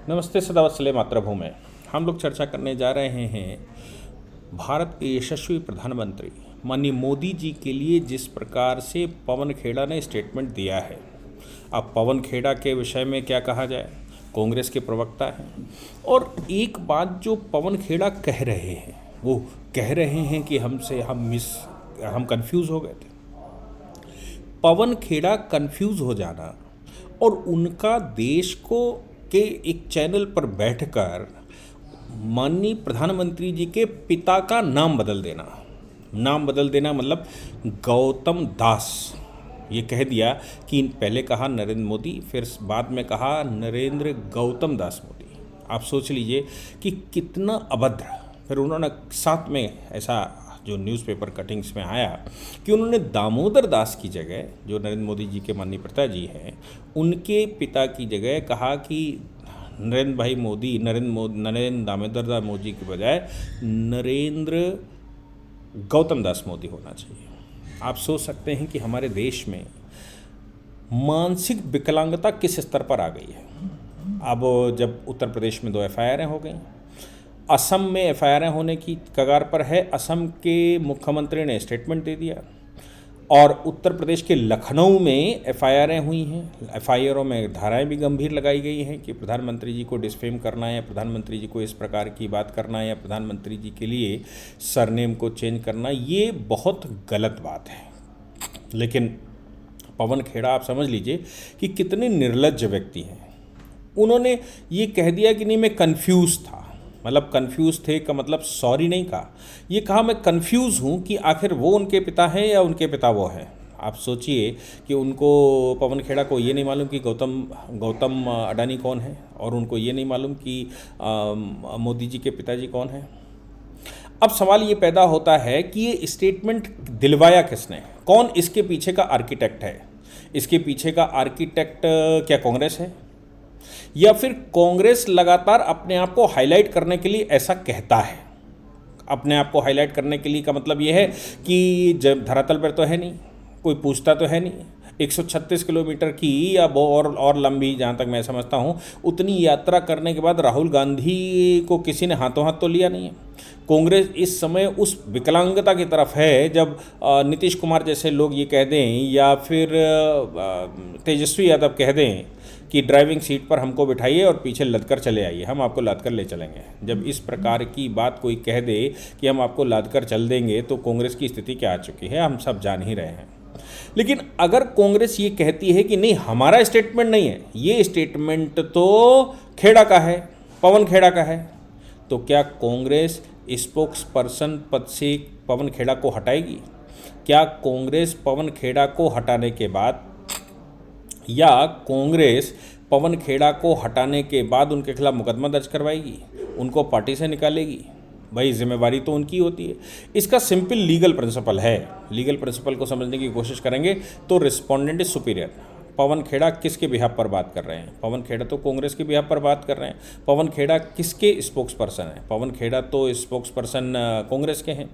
नमस्ते सदावत्सले मातृभूमि। हम लोग चर्चा करने जा रहे हैं भारत के यशस्वी प्रधानमंत्री माननीय मोदी जी के लिए जिस प्रकार से पवन खेड़ा ने स्टेटमेंट दिया है। अब पवन खेड़ा के विषय में क्या कहा जाए, कांग्रेस के प्रवक्ता हैं और एक बात जो पवन खेड़ा कह रहे हैं वो कह रहे हैं कि हम कंफ्यूज हो गए थे। पवन खेड़ा कंफ्यूज हो जाना और उनका देश को के एक चैनल पर बैठकर माननीय प्रधानमंत्री जी के पिता का नाम बदल देना मतलब गौतम दास, ये कह दिया कि पहले कहा नरेंद्र मोदी, फिर बाद में कहा नरेंद्र गौतम दास मोदी। आप सोच लीजिए कि कितना अभद्र। फिर उन्होंने साथ में ऐसा जो न्यूज़पेपर कटिंग्स में आया कि उन्होंने दामोदर दास की जगह, जो नरेंद्र मोदी जी के माननीय पिताजी हैं, उनके पिता की जगह कहा कि नरेंद्र दामोदर दास मोदी के बजाय नरेंद्र गौतम दास मोदी होना चाहिए। आप सोच सकते हैं कि हमारे देश में मानसिक विकलांगता किस स्तर पर आ गई है। अब जब उत्तर प्रदेश में 2 एफआईआर हो गई, असम में एफआईआर होने की कगार पर है, असम के मुख्यमंत्री ने स्टेटमेंट दे दिया और उत्तर प्रदेश के लखनऊ में एफआईआर हुई हैं। एफआईआरों में धाराएं भी गंभीर लगाई गई हैं कि प्रधानमंत्री जी को डिस्फेम करना है या प्रधानमंत्री जी को इस प्रकार की बात करना है या प्रधानमंत्री जी के लिए सरनेम को चेंज करना, ये बहुत गलत बात है। लेकिन पवन खेड़ा आप समझ लीजिए कि कितने निर्लज्ज व्यक्ति हैं। उन्होंने ये कह दिया कि नहीं मैं कन्फ्यूज़ था, मतलब कन्फ्यूज़ थे का मतलब सॉरी नहीं कहा, ये कहा मैं कन्फ्यूज़ हूँ कि आखिर वो उनके पिता हैं या उनके पिता वो हैं। आप सोचिए कि उनको पवन खेड़ा को ये नहीं मालूम कि गौतम अडानी कौन है और उनको ये नहीं मालूम कि मोदी जी के पिताजी कौन हैं। अब सवाल ये पैदा होता है कि ये स्टेटमेंट दिलवाया किसने, कौन इसके पीछे का आर्किटेक्ट है। इसके पीछे का आर्किटेक्ट क्या कांग्रेस है या फिर कांग्रेस लगातार अपने आप को हाईलाइट करने के लिए ऐसा कहता है। अपने आप को हाईलाइट करने के लिए का मतलब ये है कि जब धरातल पर तो है नहीं, कोई पूछता तो है नहीं। 136 किलोमीटर की या और लंबी, जहाँ तक मैं समझता हूँ, उतनी यात्रा करने के बाद राहुल गांधी को किसी ने हाथों हाथ तो लिया नहीं है। कांग्रेस इस समय उस विकलांगता की तरफ है जब नीतीश कुमार जैसे लोग ये कह दें या फिर तेजस्वी यादव कह दें कि ड्राइविंग सीट पर हमको बिठाइए और पीछे लद कर चले आइए, हम आपको लाद कर ले चलेंगे। जब इस प्रकार की बात कोई कह दे कि हम आपको लाद कर चल देंगे तो कांग्रेस की स्थिति क्या आ चुकी है हम सब जान ही रहे हैं। लेकिन अगर कांग्रेस ये कहती है कि नहीं हमारा स्टेटमेंट नहीं है, ये स्टेटमेंट तो खेड़ा का है, पवन खेड़ा का है, तो क्या कांग्रेस स्पोक्स पर्सन पद से पवन खेड़ा को हटाएगी? क्या कांग्रेस पवन खेड़ा को हटाने के बाद या कांग्रेस पवन खेड़ा को हटाने के बाद उनके खिलाफ मुकदमा दर्ज करवाएगी, उनको पार्टी से निकालेगी? भाई जिम्मेवारी तो उनकी होती है। इसका सिंपल लीगल प्रिंसिपल है। लीगल प्रिंसिपल को समझने की कोशिश करेंगे तो respondent is superior. Pawan Khera किसके बिहाफ पर बात कर रहे हैं? पवन खेड़ा तो कांग्रेस के बिहाफ पर बात कर रहे हैं। पवन खेड़ा किसके स्पोक्स पर्सन है? पवन खेड़ा तो स्पोक्स पर्सन कांग्रेस के हैं।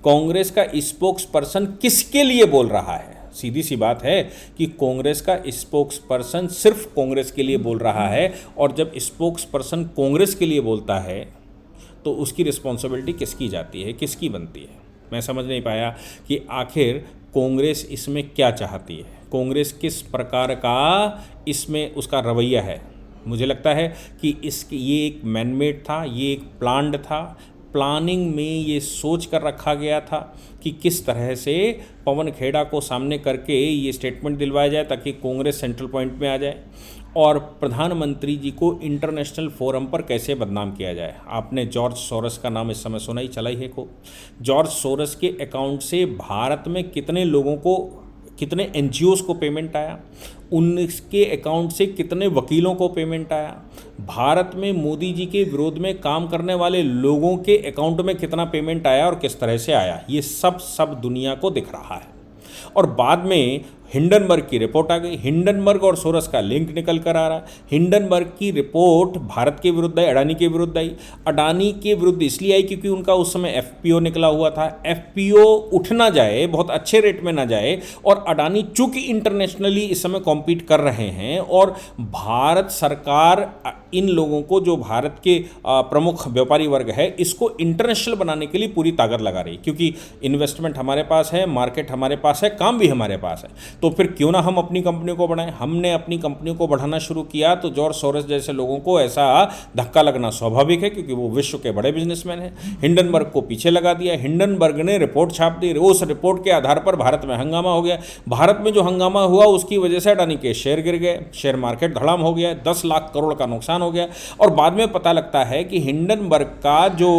कांग्रेस का स्पोक्स पर्सन किसके लिए बोल रहा है? सीधी सी बात है कि कांग्रेस का स्पोक्स पर्सन सिर्फ कांग्रेस के लिए बोल रहा है और जब स्पोक्स पर्सन कांग्रेस के लिए बोलता है तो उसकी रिस्पॉन्सिबिलिटी किसकी जाती है, किसकी बनती है? मैं समझ नहीं पाया कि आखिर कांग्रेस इसमें क्या चाहती है, कांग्रेस किस प्रकार का इसमें उसका रवैया है। मुझे लगता है कि ये एक मैनमेड था, ये एक प्लान्ड था। प्लानिंग में ये सोच कर रखा गया था कि किस तरह से पवन खेड़ा को सामने करके ये स्टेटमेंट दिलवाया जाए ताकि कांग्रेस सेंट्रल पॉइंट में आ जाए और प्रधानमंत्री जी को इंटरनेशनल फोरम पर कैसे बदनाम किया जाए। आपने जॉर्ज सोरस का नाम इस समय सुना ही चला ही है को। जॉर्ज सोरस के अकाउंट से भारत में कितने लोगों को, कितने एनजीओज़ को पेमेंट आया, उनके अकाउंट से कितने वकीलों को पेमेंट आया, भारत में मोदी जी के विरोध में काम करने वाले लोगों के अकाउंट में कितना पेमेंट आया और किस तरह से आया, ये सब दुनिया को दिख रहा है। और बाद में हिंडनबर्ग की रिपोर्ट आ गई, हिंडनबर्ग और सोरस का लिंक निकल कर आ रहा है। हिंडनबर्ग की रिपोर्ट भारत के विरुद्ध आई, अडानी के विरुद्ध आई। अडानी के विरुद्ध इसलिए आई क्योंकि उनका उस समय एफपीओ निकला हुआ था। एफपीओ उठ ना जाए, बहुत अच्छे रेट में ना जाए, और अडानी चूंकि इंटरनेशनली इस समय कॉम्पीट कर रहे हैं, और भारत सरकार इन लोगों को, जो भारत के प्रमुख व्यापारी वर्ग है, इसको इंटरनेशनल बनाने के लिए पूरी ताकत लगा रही, क्योंकि इन्वेस्टमेंट हमारे पास है, मार्केट हमारे पास है, काम भी हमारे पास है। तो फिर क्यों ना हम अपनी कंपनियों को बढ़ाएं। हमने अपनी कंपनियों को बढ़ाना शुरू किया तो जॉर्ज सोरोस जैसे लोगों को ऐसा धक्का लगना स्वाभाविक है, क्योंकि वो विश्व के बड़े बिजनेसमैन हैं। हिंडनबर्ग को पीछे लगा दिया, हिंडनबर्ग ने रिपोर्ट छाप दी, उस रिपोर्ट के आधार पर भारत में हंगामा हो गया। भारत में जो हंगामा हुआ उसकी वजह से अडानी के शेयर गिर गए, शेयर मार्केट धड़ाम हो गया, 10 लाख करोड़ का नुकसान हो गया। और बाद में पता लगता है कि हिंडनबर्ग का जो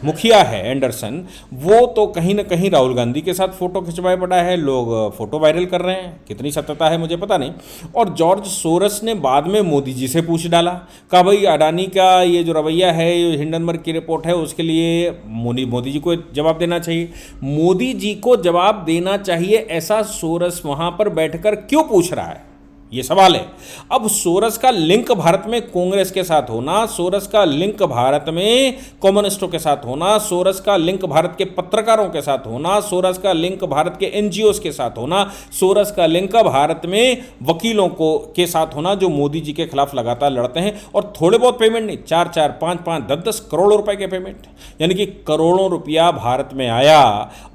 मुखिया है एंडरसन, वो तो कहीं ना कहीं राहुल गांधी के साथ फोटो खिंचवाए पड़ा है, लोग फोटो वायरल कर रहे हैं, कितनी सत्यता है मुझे पता नहीं। और जॉर्ज सोरस ने बाद में मोदी जी से पूछ डाला, कहा भाई अडानी का ये जो रवैया है, ये हिंडनबर्ग की रिपोर्ट है, उसके लिए मोदी जी को जवाब देना चाहिए। मोदी जी को जवाब देना चाहिए ऐसा सोरस वहां पर बैठकर क्यों पूछ रहा है, ये सवाल है। अब सोरस का लिंक भारत में कांग्रेस के साथ होना, सोरस का लिंक भारत में कम्युनिस्टों के साथ होना, सोरस का लिंक भारत के पत्रकारों के साथ होना, सोरस का लिंक भारत के एनजीओस के साथ होना, सोरस का लिंक भारत में वकीलों को के साथ होना जो मोदी जी के खिलाफ लगातार लड़ते हैं, और थोड़े बहुत पेमेंट नहीं, 4-4, 5-5, 10-10 करोड़ रुपए के पेमेंट, यानी कि करोड़ों रुपया भारत में आया,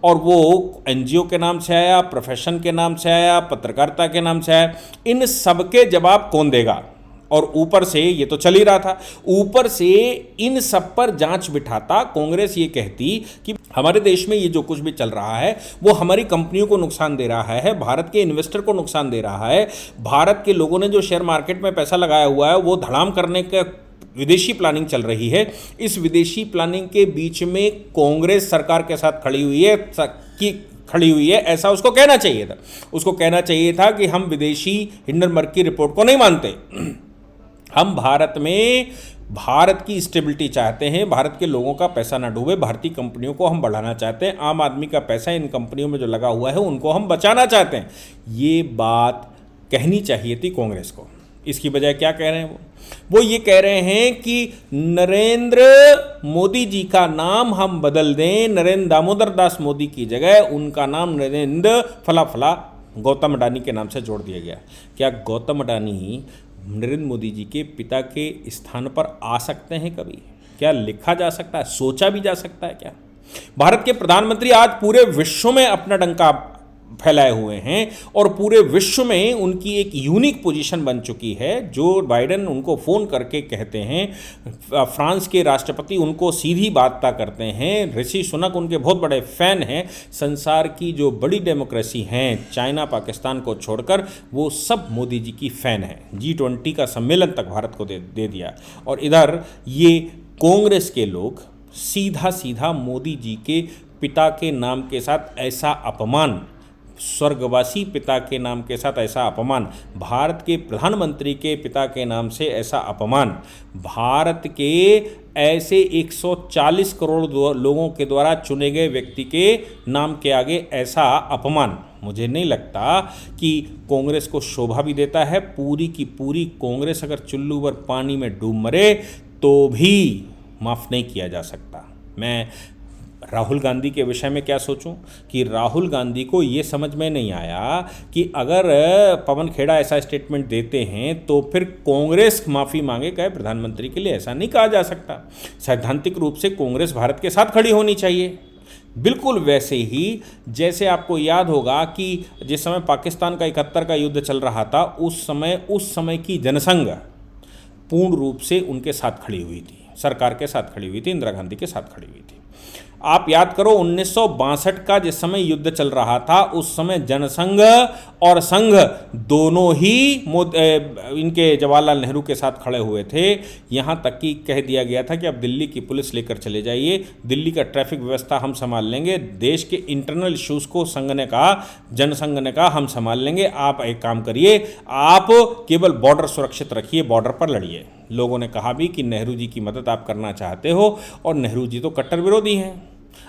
और वो एनजीओ के नाम से आया, प्रोफेशन के नाम से आया, पत्रकारिता के नाम से आया। इन सबके जवाब कौन देगा? और ऊपर से ये तो चल ही रहा था, ऊपर से इन सब पर जांच बिठाता कांग्रेस ये कहती कि हमारे देश में ये जो कुछ भी चल रहा है वो हमारी कंपनियों को नुकसान दे रहा है, भारत के इन्वेस्टर को नुकसान दे रहा है, भारत के लोगों ने जो शेयर मार्केट में पैसा लगाया हुआ है वो धड़ाम करने का विदेशी प्लानिंग चल रही है। इस विदेशी प्लानिंग के बीच में कांग्रेस सरकार के साथ खड़ी हुई है, ऐसा उसको कहना चाहिए था। उसको कहना चाहिए था कि हम विदेशी हिंडनबर्ग की रिपोर्ट को नहीं मानते, हम भारत में भारत की स्टेबिलिटी चाहते हैं, भारत के लोगों का पैसा ना डूबे, भारतीय कंपनियों को हम बढ़ाना चाहते हैं, आम आदमी का पैसा इन कंपनियों में जो लगा हुआ है उनको हम बचाना चाहते हैं। ये बात कहनी चाहिए थी कांग्रेस को। इसकी बजाय क्या कह रहे हैं वो ये कह रहे हैं कि नरेंद्र मोदी जी का नाम हम बदल दें, नरेंद्र दामोदर दास मोदी की जगह उनका नाम नरेंद्र फला फला गौतम अडानी के नाम से जोड़ दिया गया। क्या गौतम अडानी नरेंद्र मोदी जी के पिता के स्थान पर आ सकते हैं कभी? क्या लिखा जा सकता है, सोचा भी जा सकता है क्या? भारत के प्रधानमंत्री आज पूरे विश्व में अपना डंका फैलाए हुए हैं और पूरे विश्व में उनकी एक यूनिक पोजीशन बन चुकी है। जो बाइडेन उनको फ़ोन करके कहते हैं, फ्रांस के राष्ट्रपति उनको सीधी बात करते हैं, ऋषि सुनक उनके बहुत बड़े फ़ैन हैं। संसार की जो बड़ी डेमोक्रेसी हैं, चाइना पाकिस्तान को छोड़कर, वो सब मोदी जी की फ़ैन है। G20 का सम्मेलन तक भारत को दे दिया। और इधर ये कांग्रेस के लोग सीधा सीधा मोदी जी के पिता के नाम के साथ ऐसा अपमान, स्वर्गवासी पिता के नाम के साथ ऐसा अपमान, भारत के प्रधानमंत्री के पिता के नाम से ऐसा अपमान, भारत के ऐसे 140 करोड़ लोगों के द्वारा चुने गए व्यक्ति के नाम के आगे ऐसा अपमान, मुझे नहीं लगता कि कांग्रेस को शोभा भी देता है। पूरी की पूरी कांग्रेस अगर चुल्लू पर पानी में डूब मरे तो भी माफ़ नहीं किया जा सकता। मैं राहुल गांधी के विषय में क्या सोचूं कि राहुल गांधी को ये समझ में नहीं आया कि अगर पवन खेड़ा ऐसा स्टेटमेंट देते हैं तो फिर कांग्रेस माफ़ी मांगे, कहे प्रधानमंत्री के लिए ऐसा नहीं कहा जा सकता। सैद्धांतिक रूप से कांग्रेस भारत के साथ खड़ी होनी चाहिए, बिल्कुल वैसे ही जैसे आपको याद होगा कि जिस समय पाकिस्तान का 71 का युद्ध चल रहा था, उस समय की जनसंघ पूर्ण रूप से उनके साथ खड़ी हुई थी, सरकार के साथ खड़ी हुई थी, इंदिरा गांधी के साथ खड़ी हुई थी। आप याद करो 1962 का जिस समय युद्ध चल रहा था, उस समय जनसंघ और संघ दोनों ही इनके जवाहरलाल नेहरू के साथ खड़े हुए थे। यहाँ तक कि कह दिया गया था कि अब दिल्ली की पुलिस लेकर चले जाइए, दिल्ली का ट्रैफिक व्यवस्था हम संभाल लेंगे, देश के इंटरनल इश्यूज़ को संघ ने कहा, जनसंघ ने कहा हम संभाल लेंगे, आप एक काम करिए, आप केवल बॉर्डर सुरक्षित रखिए, बॉर्डर पर लड़िए। लोगों ने कहा भी कि नेहरू जी की मदद आप करना चाहते हो, और नेहरू जी तो कट्टर विरोधी हैं।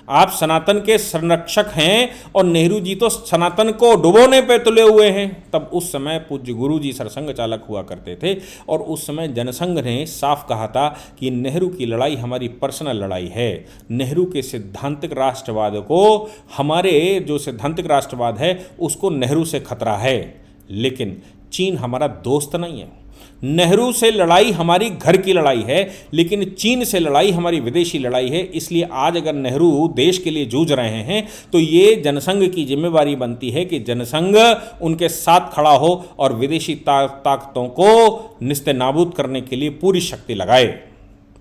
आप सनातन के संरक्षक हैं और नेहरू जी तो सनातन को डुबोने पे तुले हुए हैं। तब उस समय पूज्य गुरु जी सरसंघ चालक हुआ करते थे और उस समय जनसंघ ने साफ कहा था कि नेहरू की लड़ाई हमारी पर्सनल लड़ाई है। नेहरू के सैद्धांतिक राष्ट्रवाद को, हमारे जो सैद्धांतिक राष्ट्रवाद है उसको नेहरू से खतरा है, लेकिन चीन हमारा दोस्त नहीं है। नेहरू से लड़ाई हमारी घर की लड़ाई है, लेकिन चीन से लड़ाई हमारी विदेशी लड़ाई है। इसलिए आज अगर नेहरू देश के लिए जूझ रहे हैं तो ये जनसंघ की जिम्मेवारी बनती है कि जनसंघ उनके साथ खड़ा हो और विदेशी ताकतों को निस्तेनाबूद करने के लिए पूरी शक्ति लगाए।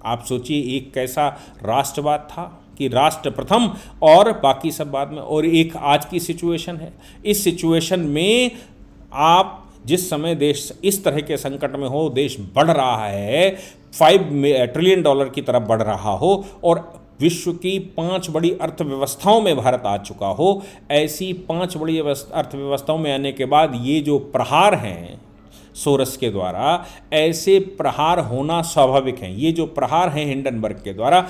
आप सोचिए एक कैसा राष्ट्रवाद था कि राष्ट्र प्रथम और बाकी सब बाद में। और एक आज की सिचुएशन है, इस सिचुएशन में आप जिस समय देश इस तरह के संकट में हो, देश बढ़ रहा है, $5 ट्रिलियन की तरफ बढ़ रहा हो और विश्व की 5 बड़ी अर्थव्यवस्थाओं में भारत आ चुका हो, ऐसी 5 बड़ी अर्थव्यवस्थाओं में आने के बाद ये जो प्रहार हैं सोरस के द्वारा, ऐसे प्रहार होना स्वाभाविक है। ये जो प्रहार हैं हिंडनबर्ग के द्वारा,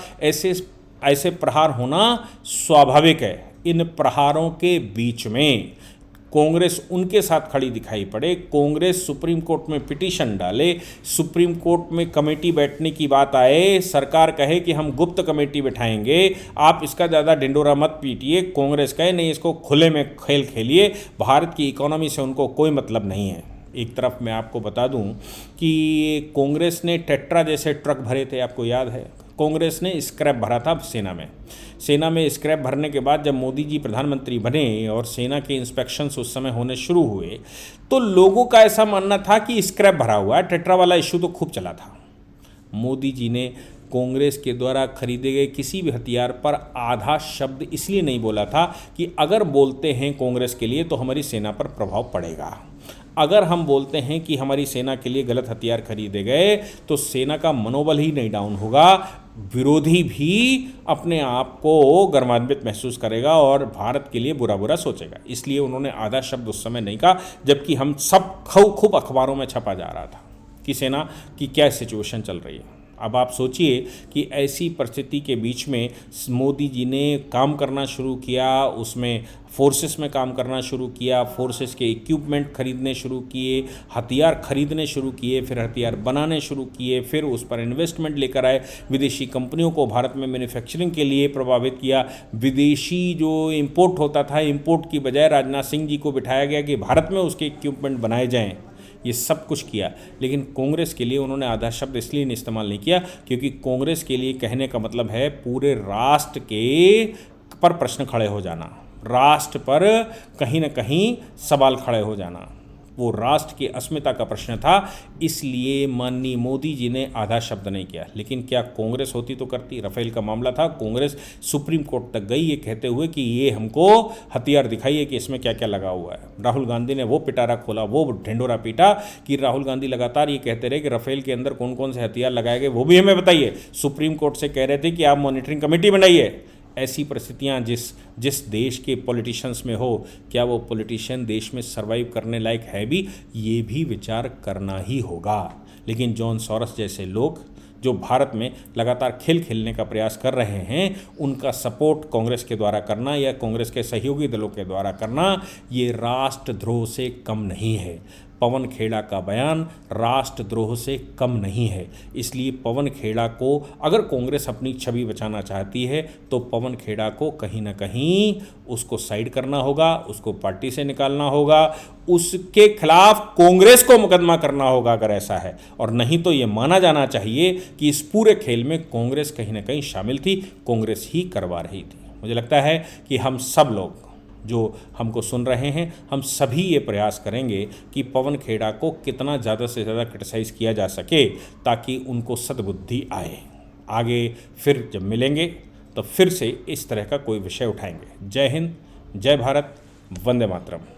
ऐसे प्रहार होना स्वाभाविक है। इन प्रहारों के बीच में कांग्रेस उनके साथ खड़ी दिखाई पड़े। कांग्रेस सुप्रीम कोर्ट में पिटीशन डाले, सुप्रीम कोर्ट में कमेटी बैठने की बात आए, सरकार कहे कि हम गुप्त कमेटी बैठाएंगे, आप इसका ज़्यादा डिंडोरा मत पीटिए। कांग्रेस कहे नहीं, इसको खुले में खेल खेलिए, भारत की इकोनॉमी से उनको कोई मतलब नहीं है। एक तरफ मैं आपको बता दूं कि कांग्रेस ने टेट्रा जैसे ट्रक भरे थे, आपको याद है। कांग्रेस ने स्क्रैप भरा था सेना में स्क्रैप भरने के बाद जब मोदी जी प्रधानमंत्री बने और सेना के इंस्पेक्शंस उस समय होने शुरू हुए तो लोगों का ऐसा मानना था कि स्क्रैप भरा हुआ है। टेट्रा वाला इशू तो खूब चला था। मोदी जी ने कांग्रेस के द्वारा खरीदे गए किसी भी हथियार पर आधा शब्द इसलिए नहीं बोला था कि अगर बोलते हैं कांग्रेस के लिए तो हमारी सेना पर प्रभाव पड़ेगा। अगर हम बोलते हैं कि हमारी सेना के लिए गलत हथियार खरीदे गए तो सेना का मनोबल ही नहीं डाउन होगा, विरोधी भी अपने आप को गर्वान्वित महसूस करेगा और भारत के लिए बुरा बुरा सोचेगा। इसलिए उन्होंने आधा शब्द उस समय नहीं कहा, जबकि हम सब खूब अखबारों में छपा जा रहा था कि सेना की क्या सिचुएशन चल रही है। अब आप सोचिए कि ऐसी परिस्थिति के बीच में मोदी जी ने काम करना शुरू किया, उसमें फोर्सेस में काम करना शुरू किया, फोर्सेस के इक्विपमेंट खरीदने शुरू किए, हथियार खरीदने शुरू किए, फिर हथियार बनाने शुरू किए, फिर उस पर इन्वेस्टमेंट लेकर आए, विदेशी कंपनियों को भारत में मैन्युफैक्चरिंग के लिए प्रभावित किया। विदेशी जो इंपोर्ट होता था, इंपोर्ट की बजाय राजनाथ सिंह जी को बिठाया गया कि भारत में उसके इक्विपमेंट बनाए जाएँ। ये सब कुछ किया, लेकिन कांग्रेस के लिए उन्होंने आधा शब्द इसलिए नहीं इस्तेमाल नहीं किया क्योंकि कांग्रेस के लिए कहने का मतलब है पूरे राष्ट्र के पर प्रश्न खड़े हो जाना, राष्ट्र पर कहीं ना कहीं सवाल खड़े हो जाना। वो राष्ट्र की अस्मिता का प्रश्न था, इसलिए माननीय मोदी जी ने आधा शब्द नहीं किया। लेकिन क्या कांग्रेस होती तो करती। राफेल का मामला था, कांग्रेस सुप्रीम कोर्ट तक गई ये कहते हुए कि ये हमको हथियार दिखाइए कि इसमें क्या क्या लगा हुआ है। राहुल गांधी ने वो पिटारा खोला, वो ढिंडोरा पीटा कि राहुल गांधी लगातार ये कहते रहे कि राफेल के अंदर कौन कौन से हथियार लगाए गए वो भी हमें बताइए। सुप्रीम कोर्ट से कह रहे थे कि आप मॉनिटरिंग कमेटी बनाइए। ऐसी परिस्थितियाँ जिस देश के पॉलिटिशियंस में हो, क्या वो पॉलिटिशियन देश में सर्वाइव करने लायक है भी, ये भी विचार करना ही होगा। लेकिन जॉन सॉरस जैसे लोग जो भारत में लगातार खेल खेलने का प्रयास कर रहे हैं, उनका सपोर्ट कांग्रेस के द्वारा करना या कांग्रेस के सहयोगी दलों के द्वारा करना, ये राष्ट्रद्रोह से कम नहीं है। पवन खेड़ा का बयान राष्ट्रद्रोह से कम नहीं है। इसलिए पवन खेड़ा को अगर कांग्रेस अपनी छवि बचाना चाहती है तो पवन खेड़ा को कहीं ना कहीं उसको साइड करना होगा, उसको पार्टी से निकालना होगा, उसके खिलाफ कांग्रेस को मुकदमा करना होगा अगर ऐसा है। और नहीं तो ये माना जाना चाहिए कि इस पूरे खेल में कांग्रेस कहीं ना कहीं शामिल थी, कांग्रेस ही करवा रही थी। मुझे लगता है कि हम सब लोग जो हमको सुन रहे हैं, हम सभी ये प्रयास करेंगे कि पवन खेड़ा को कितना ज़्यादा से ज़्यादा क्रिटिसाइज़ किया जा सके ताकि उनको सद्बुद्धि आए। आगे फिर जब मिलेंगे तो फिर से इस तरह का कोई विषय उठाएंगे। जय हिंद, जय भारत, वंदे मातरम।